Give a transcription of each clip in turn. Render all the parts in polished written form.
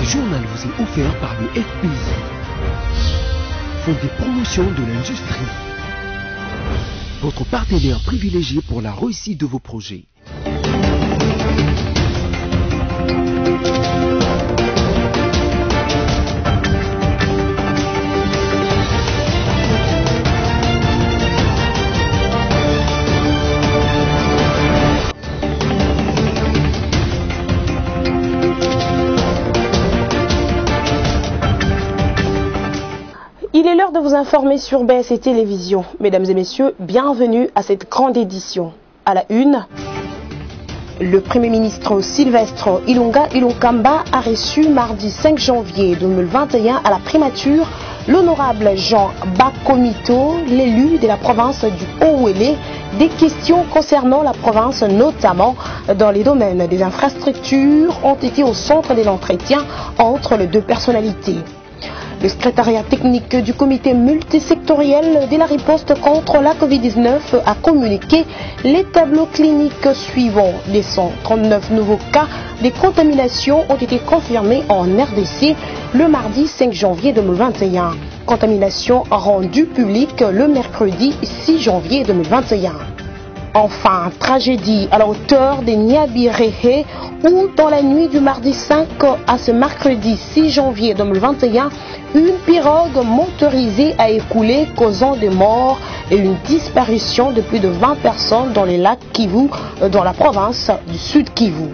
journal vous est offert par le FPI, Fonds de promotion de l'industrie, votre partenaire privilégié pour la réussite de vos projets. Il est l'heure de vous informer sur BSC Télévision. Mesdames et messieurs, bienvenue à cette grande édition. À la une, le Premier ministre Sylvestre Ilunga Ilunkamba a reçu mardi 5 janvier 2021 à la primature l'honorable Jean Bakomito, l'élu de la province du Haut-Ouélé, des questions concernant la province, notamment dans les domaines des infrastructures, ont été au centre de l'entretien entre les deux personnalités. Le secrétariat technique du comité multisectoriel de la riposte contre la Covid-19 a communiqué les tableaux cliniques suivants. Les 139 nouveaux cas de contamination ont été confirmés en RDC le mardi 5 janvier 2021. Contamination rendue publique le mercredi 6 janvier 2021. Enfin, tragédie à la hauteur des Niabirehe où dans la nuit du mardi 5 à ce mercredi 6 janvier 2021, une pirogue motorisée a écoulé causant des morts et une disparition de plus de 20 personnes dans les lacs Kivu, dans la province du Sud Kivu.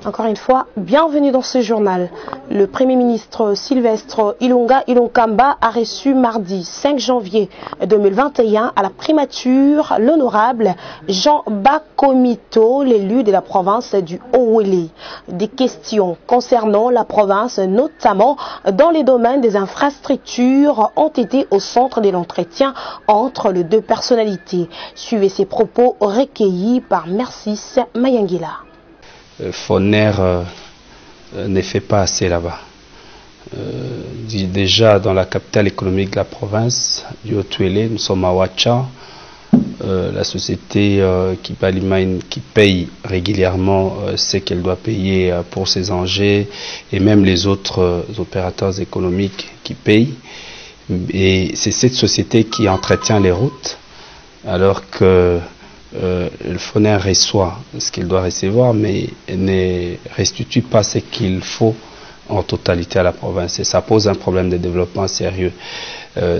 Encore une fois, bienvenue dans ce journal. Le Premier ministre Sylvestre Ilunga Ilunkamba a reçu mardi 5 janvier 2021 à la primature l'honorable Jean Bakomito, l'élu de la province du Haut-Ouélé. Des questions concernant la province, notamment dans les domaines des infrastructures, ont été au centre de l'entretien entre les deux personnalités. Suivez ces propos recueillis par Mercis Mayangila. Foner ne fait pas assez là-bas. Déjà dans la capitale économique de la province du Haut-Ouélé, nous sommes à Ouacha, la société qui paye régulièrement ce qu'elle doit payer pour ses engins et même les autres opérateurs économiques qui payent. Et c'est cette société qui entretient les routes alors que le Foner reçoit ce qu'il doit recevoir, mais ne restitue pas ce qu'il faut en totalité à la province. Et ça pose un problème de développement sérieux,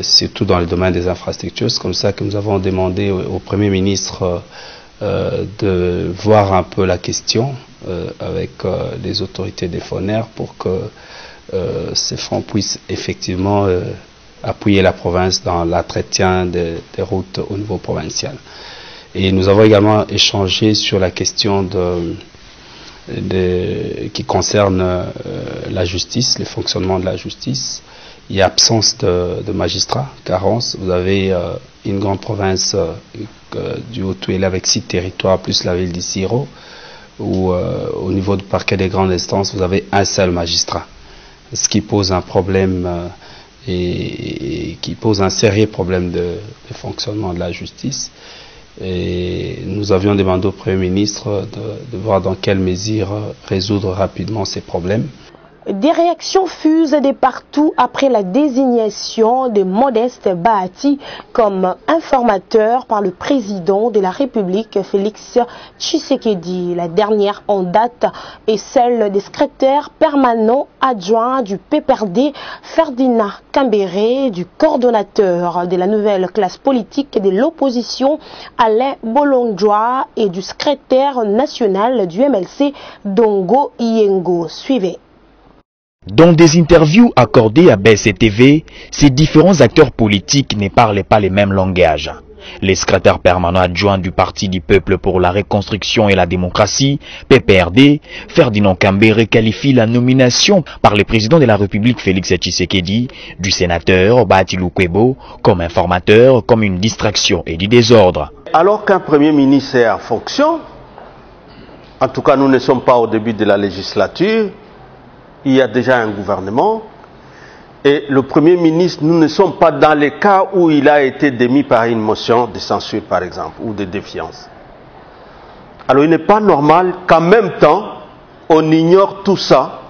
surtout dans le domaine des infrastructures. C'est comme ça que nous avons demandé au Premier ministre de voir un peu la question avec les autorités des Foner pour que ces fonds puissent effectivement appuyer la province dans l'entretien des routes au niveau provincial. Et nous avons également échangé sur la question qui concerne la justice, le fonctionnement de la justice. Il y a absence de magistrats, carence. Vous avez une grande province du Haut-Ouélé avec 6 territoires, plus la ville d'Issiro, où au niveau du parquet des grandes instances, vous avez un seul magistrat. Ce qui pose un problème et qui pose un sérieux problème de fonctionnement de la justice. Et nous avions demandé au Premier ministre de voir dans quelle mesure résoudre rapidement ces problèmes. Des réactions fusent de partout après la désignation de Modeste Bahati comme informateur par le président de la République, Félix Tshisekedi. La dernière en date est celle des secrétaires permanents adjoints du PPRD, Ferdinand Kambere, du coordonnateur de la nouvelle classe politique de l'opposition, Alain Bolonjoa, et du secrétaire national du MLC, Dongo Iyengo. Suivez. Dans des interviews accordées à BSC-TV, ces différents acteurs politiques ne parlent pas les mêmes langages. Les secrétaires permanents adjoints du Parti du Peuple pour la Reconstruction et la Démocratie, PPRD, Ferdinand Kambere qualifie la nomination par le président de la République Félix Tshisekedi du sénateur Bahati Lukwebo comme informateur, comme une distraction et du désordre. Alors qu'un Premier ministre est en fonction, en tout cas nous ne sommes pas au début de la législature, il y a déjà un gouvernement et le Premier ministre, nous ne sommes pas dans les cas où il a été démis par une motion de censure par exemple ou de défiance. Alors il n'est pas normal qu'en même temps on ignore tout ça,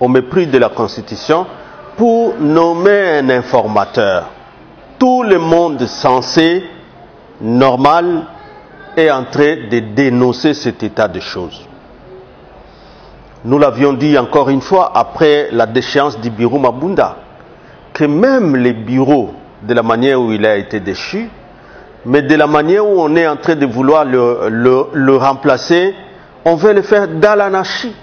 au mépris de la Constitution, pour nommer un informateur. Tout le monde censé, normal, est en train de dénoncer cet état de choses. Nous l'avions dit encore une fois après la déchéance du bureau Mabunda, que même les bureaux, de la manière où il a été déchu, mais de la manière où on est en train de vouloir le remplacer, on veut le faire dans l'anarchie.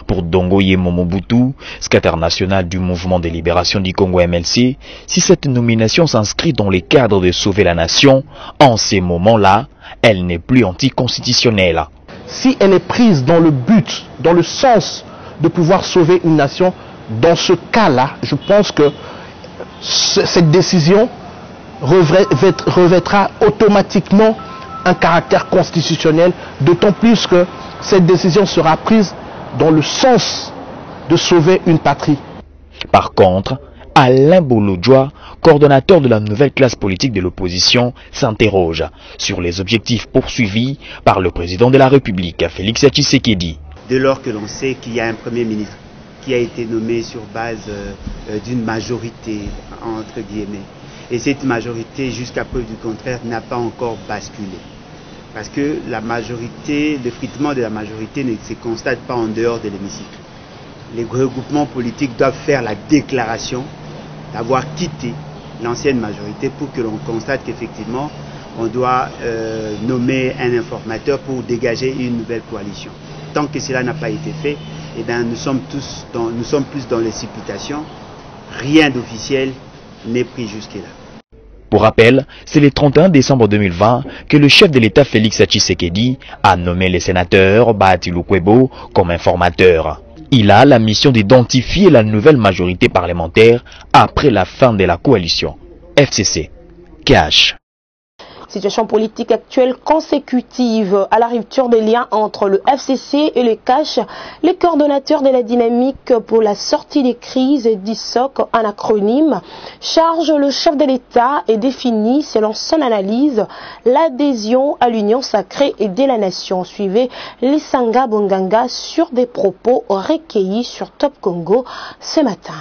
Pour Dongoye Momobutu, secrétaire national du mouvement de libération du Congo MLC, si cette nomination s'inscrit dans les cadres de sauver la nation, en ces moments-là, elle n'est plus anticonstitutionnelle. Si elle est prise dans le but, dans le sens de pouvoir sauver une nation, dans ce cas-là, je pense que cette décision revêtra automatiquement un caractère constitutionnel, d'autant plus que cette décision sera prise dans le sens de sauver une patrie. Par contre, Alain Bolodjoa, coordonnateur de la nouvelle classe politique de l'opposition, s'interroge sur les objectifs poursuivis par le président de la République, Félix Tshisekedi. Dès lors que l'on sait qu'il y a un Premier ministre qui a été nommé sur base d'une majorité, entre guillemets, et cette majorité, jusqu'à preuve du contraire, n'a pas encore basculé. Parce que la majorité, l'effritement de la majorité ne se constate pas en dehors de l'hémicycle. Les regroupements politiques doivent faire la déclaration d'avoir quitté l'ancienne majorité pour que l'on constate qu'effectivement, on doit nommer un informateur pour dégager une nouvelle coalition. Tant que cela n'a pas été fait, eh bien, nous sommes plus dans les supputations. Rien d'officiel n'est pris jusque-là. Pour rappel, c'est le 31 décembre 2020 que le chef de l'État Félix Tshisekedi a nommé le sénateur Bahati Lukwebo comme informateur. Il a la mission d'identifier la nouvelle majorité parlementaire après la fin de la coalition. FCC. Cash. Situation politique actuelle consécutive à la rupture des liens entre le FCC et le CACH, les coordonnateurs de la dynamique pour la sortie des crises, DISOC en acronyme, charge le chef de l'État et définit, selon son analyse, l'adhésion à l'Union sacrée et de la nation. Suivez Lisanga Bonganga sur des propos recueillis sur Top Congo ce matin.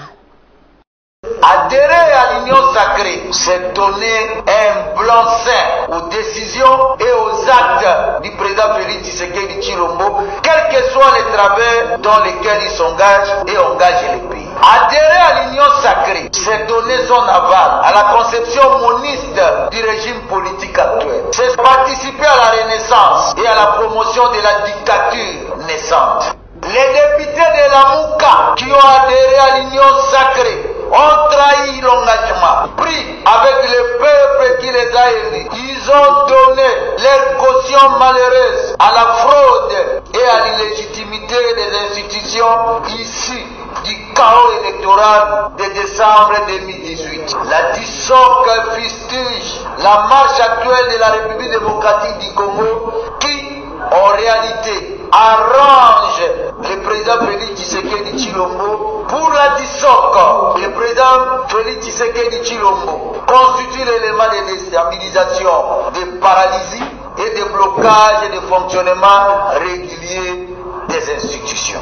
Adhérer à l'union sacrée, c'est donner un blanc-seing aux décisions et aux actes du président Félix Tshisekedi Tshilombo, quels que soient les travers dans lesquels il s'engage et engage le pays. Adhérer à l'union sacrée, c'est donner son aval à la conception moniste du régime politique actuel. C'est participer à la renaissance et à la promotion de la dictature naissante. Les députés de la Mouka qui ont adhéré à l'union sacrée ont trahi l'engagement pris avec le peuple qui les a élus. Ils ont donné leur caution malheureuse à la fraude et à l'illégitimité des institutions issues du chaos électoral de décembre 2018. La DISOC fustige la marche actuelle de la République démocratique du Congo qui, en réalité, arrange le président Félix Tshisekedi Tshilombo. Pour la DISOC, le président Félix Tshisekedi Tshilombo constitue l'élément de déstabilisation, de paralysie et de blocage et de fonctionnement régulier des institutions.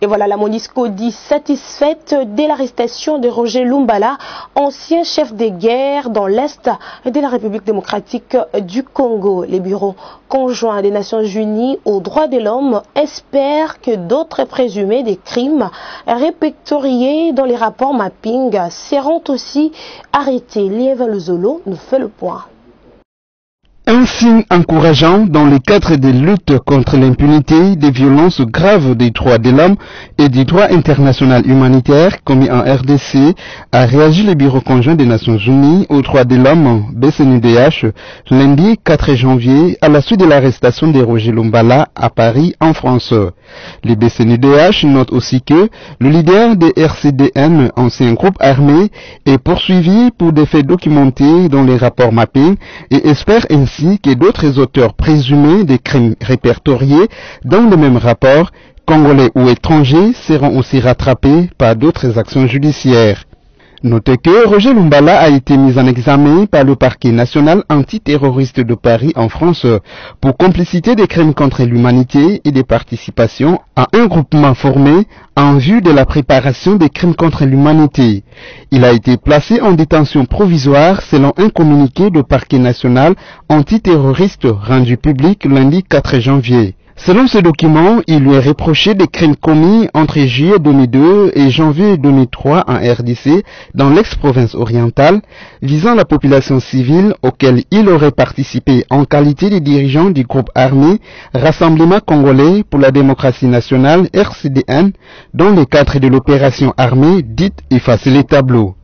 Et voilà, la MONUSCO dit satisfaite dès l'arrestation de Roger Lumbala, ancien chef de guerre dans l'Est de la République démocratique du Congo. Les bureaux conjoints des Nations Unies aux droits de l'homme espèrent que d'autres présumés des crimes répertoriés dans les rapports mapping seront aussi arrêtés. Lieva Luzolo nous fait le point. Un signe encourageant dans le cadre des luttes contre l'impunité des violences graves des droits de l'homme et du droit international humanitaire commis en RDC, a réagi le Bureau conjoint des Nations Unies aux droits de l'homme, BCNUDH, lundi 4 janvier à la suite de l'arrestation de Roger Lumbala à Paris, en France. Le BCNUDH note aussi que le leader des RCDN, ancien groupe armé, est poursuivi pour des faits documentés dans les rapports mapping et espère ainsi que d'autres auteurs présumés des crimes répertoriés dans le même rapport, congolais ou étrangers, seront aussi rattrapés par d'autres actions judiciaires. Notez que Roger Lumbala a été mis en examen par le parquet national antiterroriste de Paris en France pour complicité des crimes contre l'humanité et des participations à un groupement formé en vue de la préparation des crimes contre l'humanité. Il a été placé en détention provisoire selon un communiqué du parquet national antiterroriste rendu public lundi 4 janvier. Selon ce document, il lui est reproché des crimes commis entre juillet 2002 et janvier 2003 en RDC, dans l'ex-province orientale, visant la population civile auquel il aurait participé en qualité de dirigeant du groupe armé Rassemblement Congolais pour la démocratie nationale RCDN, dans le cadre de l'opération armée dite Effacer les tableaux.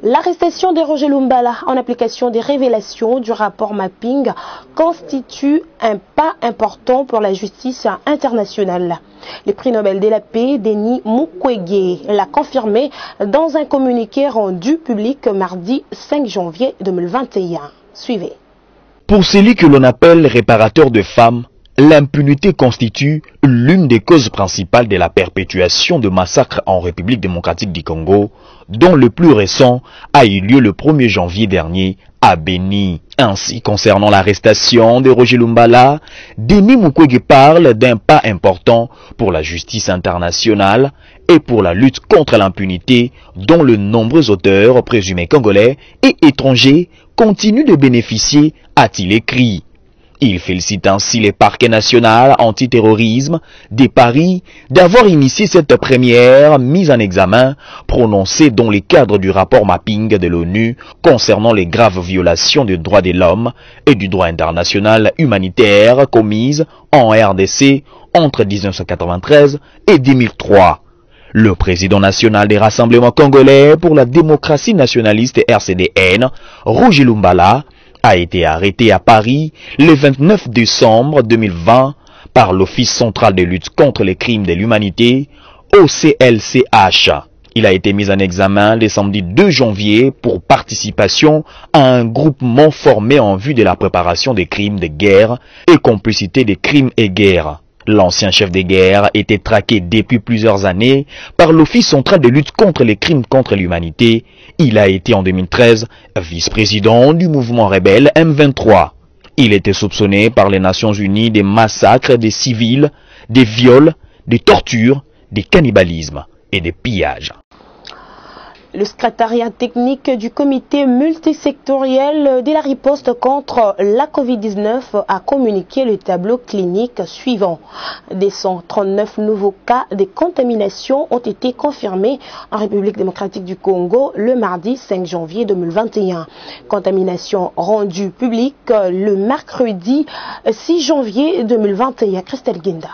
L'arrestation de Roger Lumbala en application des révélations du rapport Mapping constitue un pas important pour la justice internationale. Le prix Nobel de la paix, Denis Mukwege, l'a confirmé dans un communiqué rendu public mardi 5 janvier 2021. Suivez. Pour celui que l'on appelle réparateur de femmes, l'impunité constitue l'une des causes principales de la perpétuation de massacres en République démocratique du Congo, dont le plus récent a eu lieu le 1er janvier dernier à Beni. Ainsi, concernant l'arrestation de Roger Lumbala, Denis Mukwege parle d'un pas important pour la justice internationale et pour la lutte contre l'impunité dont de nombreux auteurs présumés congolais et étrangers continuent de bénéficier, a-t-il écrit. Il félicite ainsi les parquets nationaux antiterrorisme de Paris d'avoir initié cette première mise en examen prononcée dans le cadre du rapport Mapping de l'ONU concernant les graves violations des droits de l'homme et du droit international humanitaire commises en RDC entre 1993 et 2003. Le président national des Rassemblements Congolais pour la démocratie nationaliste RCDN, Roger Lumbala, a été arrêté à Paris le 29 décembre 2020 par l'Office central de lutte contre les crimes de l'humanité, OCLCH. Il a été mis en examen le samedi 2 janvier pour participation à un groupement formé en vue de la préparation des crimes de guerre et complicité des crimes et guerres. L'ancien chef de guerre était traqué depuis plusieurs années par l'Office central de lutte contre les crimes contre l'humanité. Il a été en 2013 vice-président du mouvement rebelle M23. Il était soupçonné par les Nations Unies des massacres des civils, des viols, des tortures, des cannibalismes et des pillages. Le secrétariat technique du comité multisectoriel de la riposte contre la Covid-19 a communiqué le tableau clinique suivant. Des 139 nouveaux cas de contamination ont été confirmés en République démocratique du Congo le mardi 5 janvier 2021. Contamination rendue publique le mercredi 6 janvier 2021. Christelle Guinda.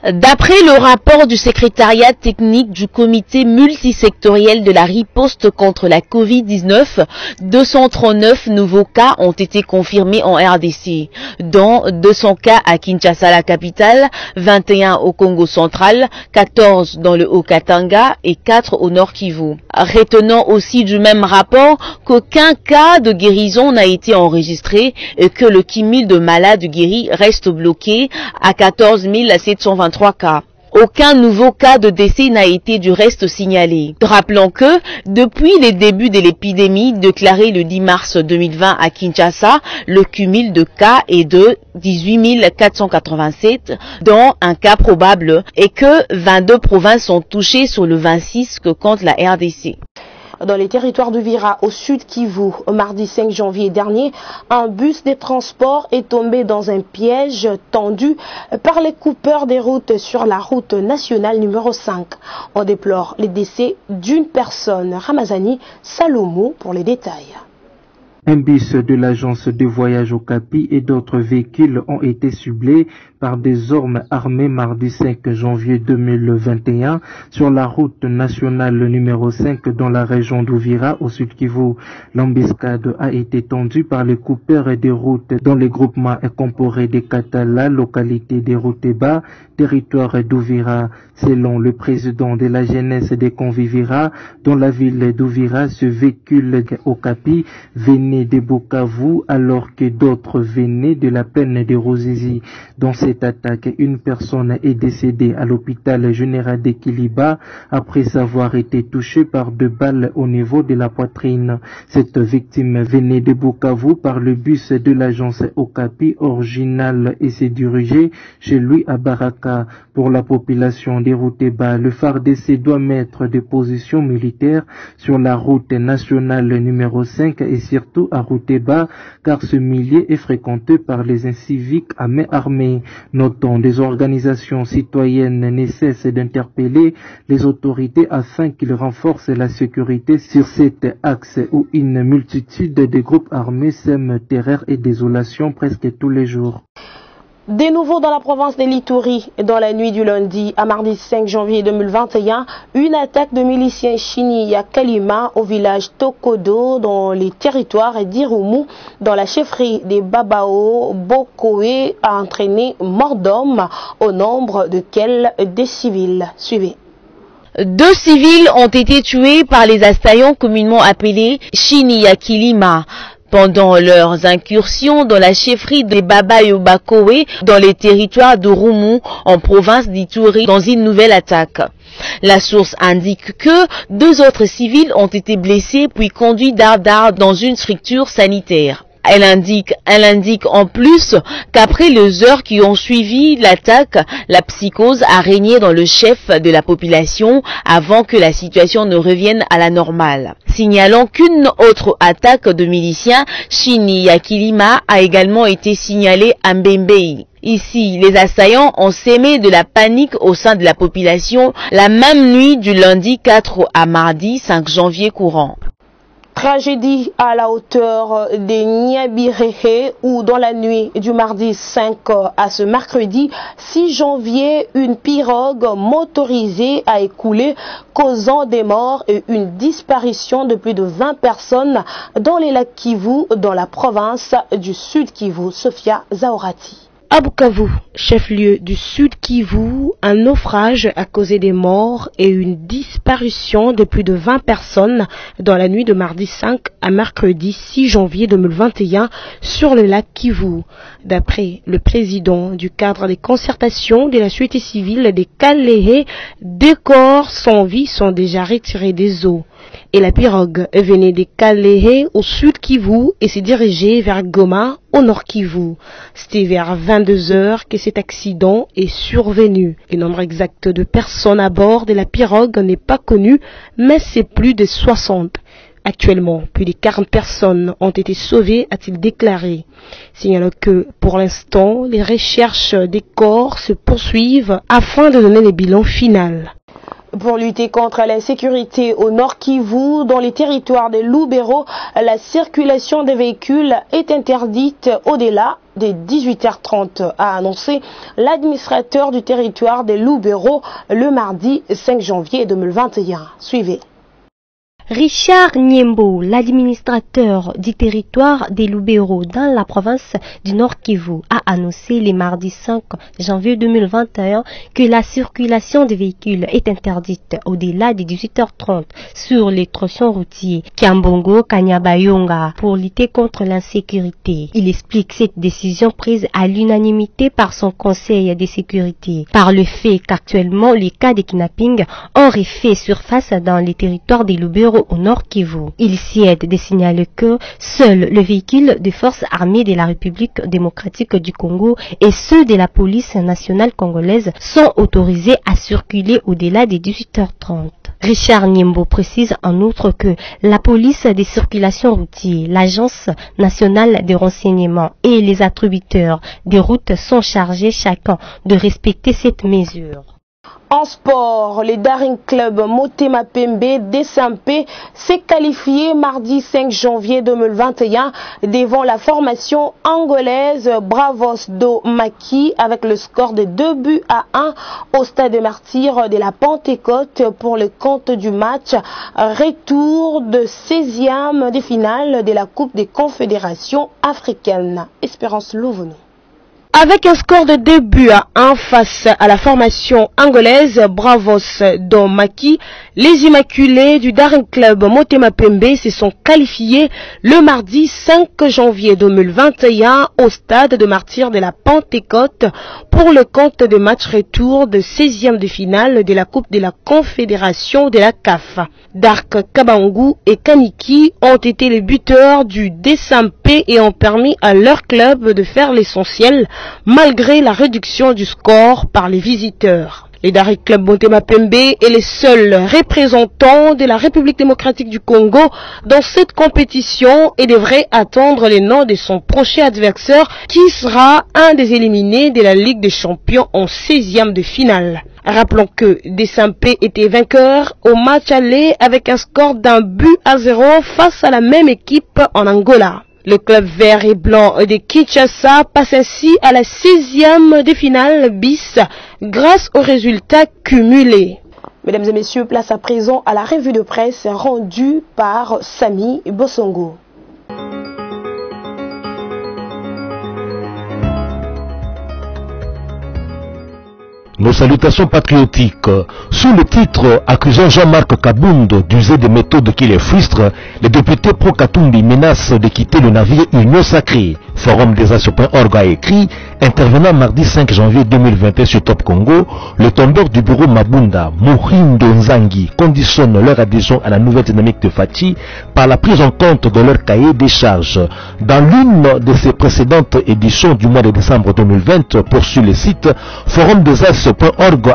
D'après le rapport du secrétariat technique du comité multisectoriel de la riposte contre la Covid-19, 239 nouveaux cas ont été confirmés en RDC, dont 200 cas à Kinshasa, la capitale, 21 au Congo central, 14 dans le Haut-Katanga et 4 au Nord Kivu. Retenant aussi du même rapport qu'aucun cas de guérison n'a été enregistré et que le cumul de malades guéris reste bloqué à 14 723 cas. Aucun nouveau cas de décès n'a été du reste signalé. Rappelons que, depuis les débuts de l'épidémie déclarée le 10 mars 2020 à Kinshasa, le cumul de cas est de 18 487, dont un cas probable, et que 22 provinces sont touchées sur le 26 que compte la RDC. Dans les territoires d'Uvira, au sud Kivu, mardi 5 janvier dernier, un bus de transport est tombé dans un piège tendu par les coupeurs des routes sur la route nationale numéro 5. On déplore les décès d'une personne. Ramazani Salomou pour les détails. Un bus de l'agence de voyage Okapi et d'autres véhicules ont été ciblés par des hommes armés mardi 5 janvier 2021 sur la route nationale numéro 5 dans la région d'Uvira au sud Kivu. L'embuscade a été tendue par les coupeurs des routes dans les groupements incorporés des Katala, localité des Routeba, territoire d'Uvira. Selon le président de la jeunesse des Convivira, dans la ville d'Uvira, ce véhicule Okapi venait venaient de Bukavu alors que d'autres venaient de la plaine de Ruzizi. Dans cette attaque, une personne est décédée à l'hôpital général de Kiliba après avoir été touchée par 2 balles au niveau de la poitrine. Cette victime venait de Bukavu par le bus de l'agence Okapi original et s'est dirigée chez lui à Baraka. Pour la population des Routeba, le FARDC doit mettre des positions militaires sur la route nationale numéro 5 et surtout à Routeba, car ce milieu est fréquenté par les inciviques à main armée. Notons, des organisations citoyennes ne cessent d'interpeller les autorités afin qu'ils renforcent la sécurité sur cet axe où une multitude de groupes armés sèment terreur et désolation presque tous les jours. De nouveau dans la province de l'Ituri, dans la nuit du lundi à mardi 5 janvier 2021, une attaque de miliciens Chini à Kalima au village Tokodo dans les territoires d'Irumu dans la chefferie des Babao Bokoé a entraîné mort d'hommes au nombre de des civils. Suivez. 2 civils ont été tués par les assaillants communément appelés Chini à Kalima pendant leurs incursions dans la chefferie des Babayobakowe dans les territoires de Rumu en province d'Ituri dans une nouvelle attaque. La source indique que 2 autres civils ont été blessés puis conduits d'art dans une structure sanitaire. Elle indique en plus qu'après les heures qui ont suivi l'attaque, la psychose a régné dans le chef de la population avant que la situation ne revienne à la normale. Signalant qu'une autre attaque de miliciens Chini à Kalima a également été signalée à Mbembei. Ici, les assaillants ont sémé de la panique au sein de la population la même nuit du lundi 4 à mardi 5 janvier courant. Tragédie à la hauteur des Nyabirehe où dans la nuit du mardi 5 à ce mercredi 6 janvier, une pirogue motorisée a écoulé causant des morts et une disparition de plus de 20 personnes dans les lacs Kivu dans la province du Sud Kivu. Sophia Zaorati. À Bukavu, chef-lieu du Sud Kivu, un naufrage a causé des morts et une disparition de plus de 20 personnes dans la nuit de mardi 5 à mercredi 6 janvier 2021 sur le lac Kivu. D'après le président du cadre des concertations de la société civile des Kalehe, 2 corps sans vie sont déjà retirés des eaux. Et la pirogue venait de Kalehe au Sud Kivu et s'est dirigée vers Goma au Nord Kivu. C'était vers 22 heures que cet accident est survenu. Le nombre exact de personnes à bord de la pirogue n'est pas connu, mais c'est plus de 60. Actuellement, plus de 40 personnes ont été sauvées, a-t-il déclaré. Signalant que, pour l'instant, les recherches des corps se poursuivent afin de donner le bilan final. Pour lutter contre l'insécurité au Nord Kivu, dans les territoires de Lubero, la circulation des véhicules est interdite au-delà des 18h30, a annoncé l'administrateur du territoire de Lubero le mardi 5 janvier 2021. Suivez. Richard Niembo, l'administrateur du territoire des Lubero dans la province du Nord Kivu, a annoncé le mardi 5 janvier 2021 que la circulation des véhicules est interdite au-delà des 18h30 sur les tronçons routiers Kiambongo-Kanyabayonga pour lutter contre l'insécurité. Il explique cette décision prise à l'unanimité par son conseil de sécurité, par le fait qu'actuellement les cas de kidnapping ont refait surface dans les territoires des Lubero au Nord Kivu. Il s'y aide de signaler que seuls le véhicule des forces armées de la République démocratique du Congo et ceux de la police nationale congolaise sont autorisés à circuler au-delà des 18h30. Richard Niembo précise en outre que la police des circulations routières, l'agence nationale des renseignements et les attributeurs des routes sont chargés chacun de respecter cette mesure. En sport, le Daring Club Motema Pembe d'Essampe s'est qualifié mardi 5 janvier 2021 devant la formation angolaise Bravos do Maki avec le score de 2-1 au stade de Martyrs de la Pentecôte pour le compte du match retour de 16e de finale de la Coupe des Confédérations africaines. Espérance Louvonou. Avec un score de 2-1 face à la formation angolaise Bravos Domaki, les Immaculés du Daring Club Motema Pembe se sont qualifiés le mardi 5 janvier 2021 au stade de Martyrs de la Pentecôte pour le compte de match retour de 16e de finale de la Coupe de la Confédération de la CAF. Dark Kabangu et Kaniki ont été les buteurs du DSMP et ont permis à leur club de faire l'essentiel malgré la réduction du score par les visiteurs. Les Daring Club Motema Pembe est les seuls représentants de la République démocratique du Congo dans cette compétition et devrait attendre les noms de son prochain adversaire qui sera un des éliminés de la Ligue des Champions en 16e de finale. Rappelons que DSMP était vainqueur au match aller avec un score d'1-0 face à la même équipe en Angola. Le club vert et blanc de Kinshasa passe ainsi à la 16e de finale bis grâce aux résultats cumulés. Mesdames et messieurs, place à présent à la revue de presse rendue par Samy Bosongo. Nos salutations patriotiques. Sous le titre accusant Jean-Marc Kabound d'user des méthodes qui les frustrent, les députés pro-Katumbi menacent de quitter le navire Union Sacrée. Forum des As.org a écrit, intervenant mardi 5 janvier 2021 sur Top Congo, le tondeur du bureau Mabunda, Mohindo Nzangi, conditionne leur adhésion à la nouvelle dynamique de Fati par la prise en compte de leur cahier des charges. Dans l'une de ses précédentes éditions du mois de décembre 2020, poursuit le site, Forum des As.org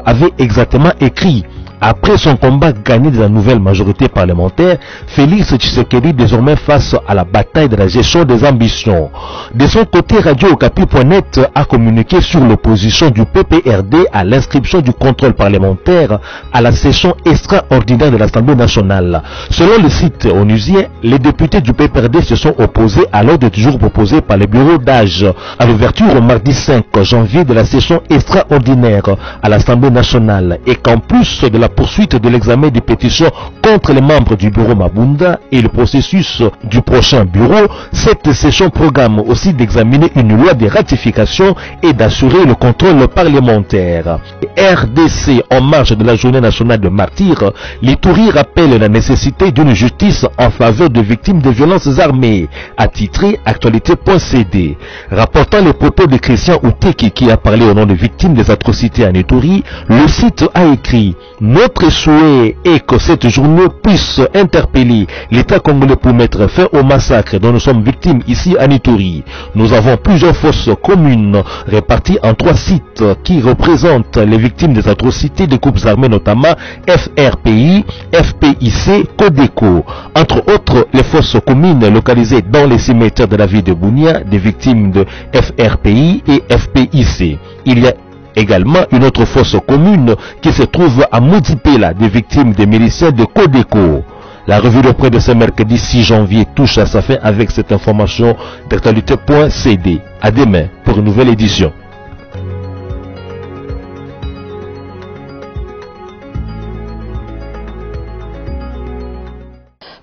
avait exactement écrit: après son combat gagné de la nouvelle majorité parlementaire, Félix Tshisekedi désormais face à la bataille de la gestion des ambitions. De son côté, Radio Okapi.net a communiqué sur l'opposition du PPRD à l'inscription du contrôle parlementaire à la session extraordinaire de l'Assemblée nationale. Selon le site onusien, les députés du PPRD se sont opposés à l'ordre du jour proposé par le bureau d'âge à l'ouverture au mardi 5 janvier de la session extraordinaire à l'Assemblée nationale et qu'en plus de la poursuite de l'examen des pétitions contre les membres du bureau Mabunda et le processus du prochain bureau, cette session programme aussi d'examiner une loi de ratification et d'assurer le contrôle parlementaire. RDC, en marge de la journée nationale de martyrs, l'Ituri rappelle la nécessité d'une justice en faveur de victimes de violences armées, attitré actualité.cd. Rapportant les propos de Christian Outeki qui a parlé au nom des victimes des atrocités en Ituri, le site a écrit: notre souhait est que cette journée puisse interpeller l'État congolais pour mettre fin au massacre dont nous sommes victimes ici à Ituri. Nous avons plusieurs fosses communes réparties en 3 sites qui représentent les victimes des atrocités des groupes armés, notamment FRPI, FPIC, Codeco. Entre autres, les fosses communes localisées dans les cimetières de la ville de Bunia, des victimes de FRPI et FPIC. Il y a également une autre fosse commune qui se trouve à Moudipela, des victimes des miliciens de Codeco. La revue de presse de ce mercredi 6 janvier touche à sa fin avec cette information d'actualité.cd. À demain pour une nouvelle édition.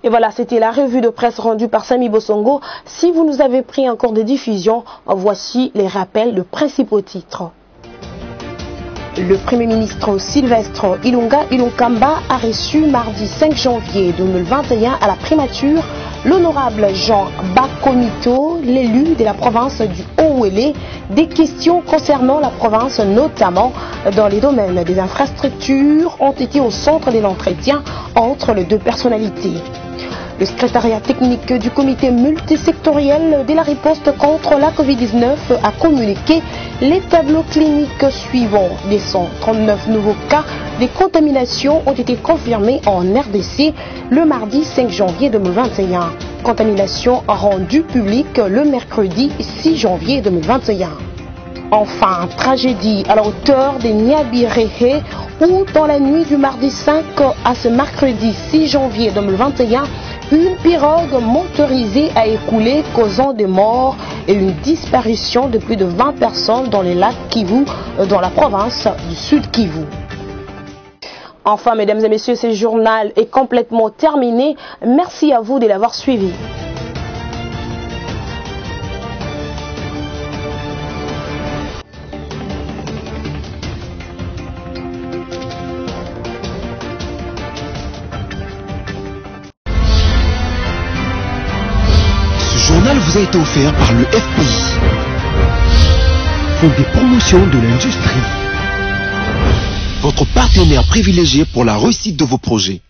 Et voilà, c'était la revue de presse rendue par Samy Bosongo. Si vous nous avez pris en cours de diffusion, voici les rappels de principaux titres. Le Premier ministre Sylvestre Ilunkamba a reçu mardi 5 janvier 2021 à la primature l'honorable Jean Bakomito, l'élu de la province du Haut-Ouélé, des questions concernant la province, notamment dans les domaines des infrastructures, ont été au centre de l'entretien entre les deux personnalités. Le secrétariat technique du comité multisectoriel de la riposte contre la Covid-19 a communiqué les tableaux cliniques suivants. Des 139 nouveaux cas de contamination ont été confirmés en RDC le mardi 5 janvier 2021. Contamination rendue publique le mercredi 6 janvier 2021. Enfin, tragédie à la hauteur de Niabirehe où dans la nuit du mardi 5 à ce mercredi 6 janvier 2021, une pirogue motorisée a écoulé, causant des morts et une disparition de plus de 20 personnes dans les lacs Kivu, dans la province du Sud Kivu. Enfin, mesdames et messieurs, ce journal est complètement terminé. Merci à vous de l'avoir suivi. journal vous a été offert par le FPI, Fonds des promotions de l'industrie, votre partenaire privilégié pour la réussite de vos projets.